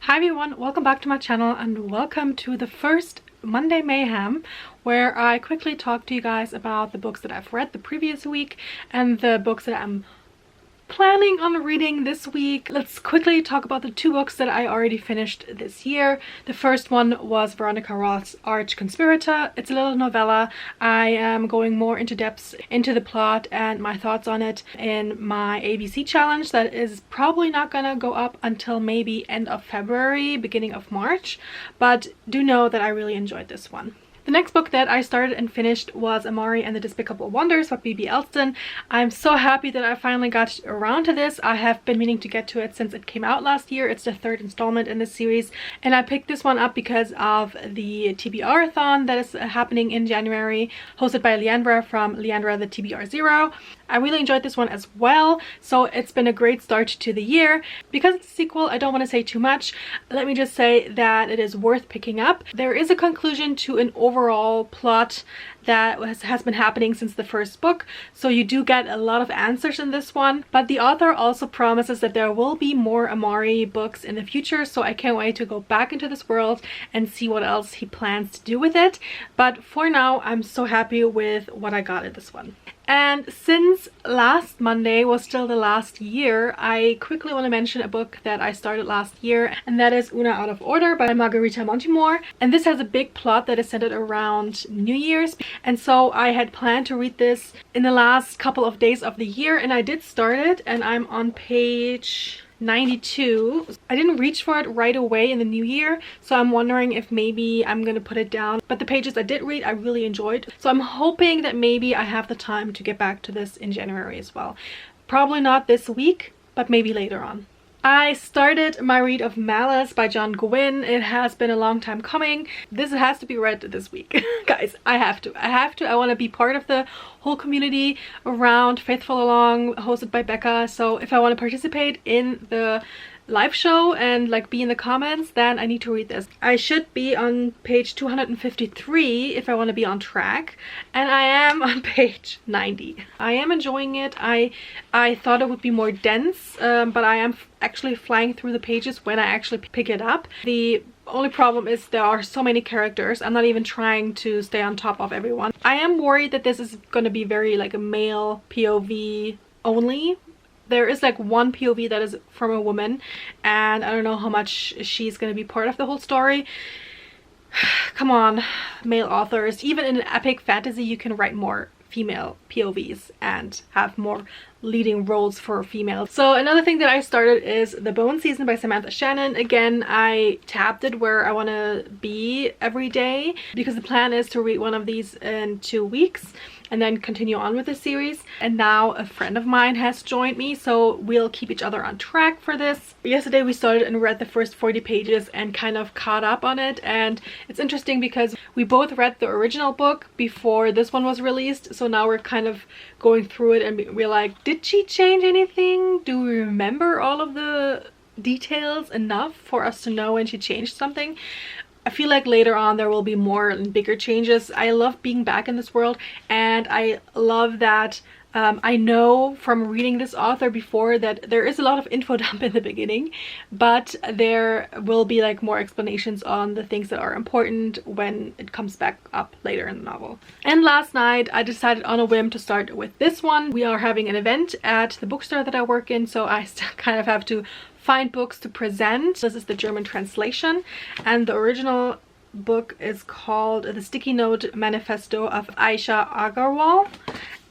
Hi everyone, welcome back to my channel and welcome to the first Monday Mayhem, where I quickly talk to you guys about the books that I've read the previous week and the books that I'm planning on reading this week. Let's quickly talk about the two books that I already finished this year. The first one was Veronica Roth's Arch Conspirator. It's a little novella. I am going more into depth into the plot and my thoughts on it in my ABC challenge that is probably not gonna go up until maybe end of February, beginning of March, but do know that I really enjoyed this one. The next book that I started and finished was Amari and the Despicable Wonders by B.B. Elston. I'm so happy that I finally got around to this. I have been meaning to get to it since it came out last year. It's the third installment in this series, and I picked this one up because of the TBR-a-thon that is happening in January, hosted by Leandra from Leandra the TBR Zero. I really enjoyed this one as well, so it's been a great start to the year. Because it's a sequel, I don't want to say too much. Let me just say that it is worth picking up. There is a conclusion to an overall plot that has been happening since the first book, so you do get a lot of answers in this one, but the author also promises that there will be more Amari books in the future, so I can't wait to go back into this world and see what else he plans to do with it. But for now, I'm so happy with what I got in this one. And since last Monday was still the last year, I quickly want to mention a book that I started last year, and that is Una Out of Order by Margarita Montemor. And this has a big plot that is centered around New Year's, and so I had planned to read this in the last couple of days of the year, and I did start it, and I'm on page 92. I didn't reach for it right away in the new year, so I'm wondering if maybe I'm gonna put it down, but the pages I did read I really enjoyed, so I'm hoping that maybe I have the time to get back to this in January as well. Probably not this week, but maybe later on. I started my read of Malice by John Gwynne. It has been a long time coming. This has to be read this week. Guys, I have to. I want to be part of the whole community around Faithful Along, hosted by Becca. So if I want to participate in the live show and like be in the comments, then I need to read this. I should be on page 253 if I want to be on track, and I am on page 90. I am enjoying it. I thought it would be more dense, but I am actually flying through the pages when I actually pick it up. The only problem is there are so many characters. I'm not even trying to stay on top of everyone. I am worried that this is going to be very like a male POV only. There is like one POV that is from a woman, and I don't know how much she's going to be part of the whole story. Come on, male authors. Even in an epic fantasy, you can write more female POVs and have more leading roles for females. So another thing that I started is The Bone Season by Samantha Shannon. Again, I tabbed it where I want to be every day because the plan is to read one of these in 2 weeks and then continue on with the series. And now a friend of mine has joined me, so we'll keep each other on track for this. Yesterday we started and read the first 40 pages and kind of caught up on it, and it's interesting because we both read the original book before this one was released, so now we're kind of going through it and we're like, did she change anything? Do we remember all of the details enough for us to know when she changed something? I feel like later on there will be more and bigger changes. I love being back in this world, and I love that I know from reading this author before that there is a lot of info dump in the beginning, but there will be like more explanations on the things that are important when it comes back up later in the novel. And last night I decided on a whim to start with this one. We are having an event at the bookstore that I work in, so I still kind of have to find books to present. This is the German translation, and the original book is called The Sticky Note Manifesto of Aisha Agarwal,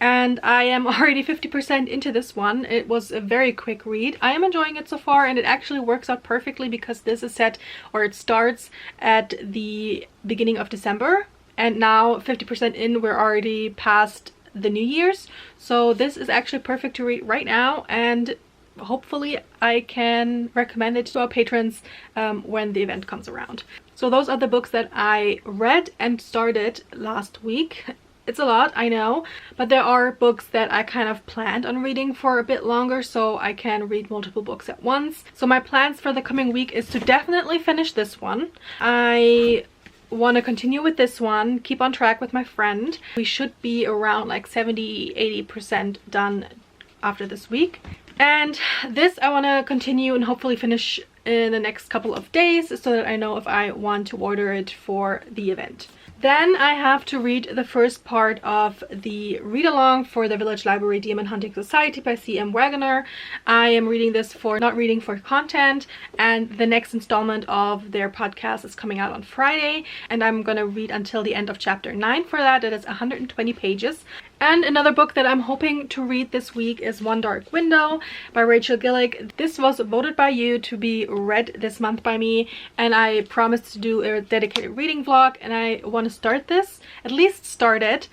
and I am already 50% into this one. It was a very quick read. I am enjoying it so far, and it actually works out perfectly because this is set, or it starts at the beginning of December, and now 50% in, we're already past the New Year's, so this is actually perfect to read right now, and hopefully I can recommend it to our patrons when the event comes around. So those are the books that I read and started last week. It's a lot, I know, but there are books that I kind of planned on reading for a bit longer, so I can read multiple books at once. So my plans for the coming week is to definitely finish this one. I want to continue with this one, keep on track with my friend. We should be around like 70–80% done after this week. And this I want to continue and hopefully finish in the next couple of days so that I know if I want to order it for the event. Then I have to read the first part of the read-along for the Village Library Demon Hunting Society by C.M. Wagoner. I am reading this for Not Reading for Content, and the next installment of their podcast is coming out on Friday, and I'm gonna read until the end of chapter 9 for that. It is 120 pages. And another book that I'm hoping to read this week is One Dark Window by Rachel Gillick. This was voted by you to be read this month by me, and I promised to do a dedicated reading vlog, and I want to start this, at least start it,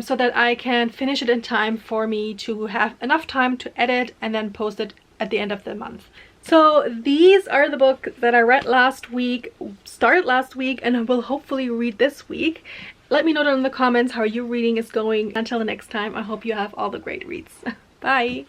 so that I can finish it in time for me to have enough time to edit and then post it at the end of the month. So these are the books that I read last week, started last week, and will hopefully read this week. Let me know down in the comments how your reading is going. Until the next time, I hope you have all the great reads. Bye!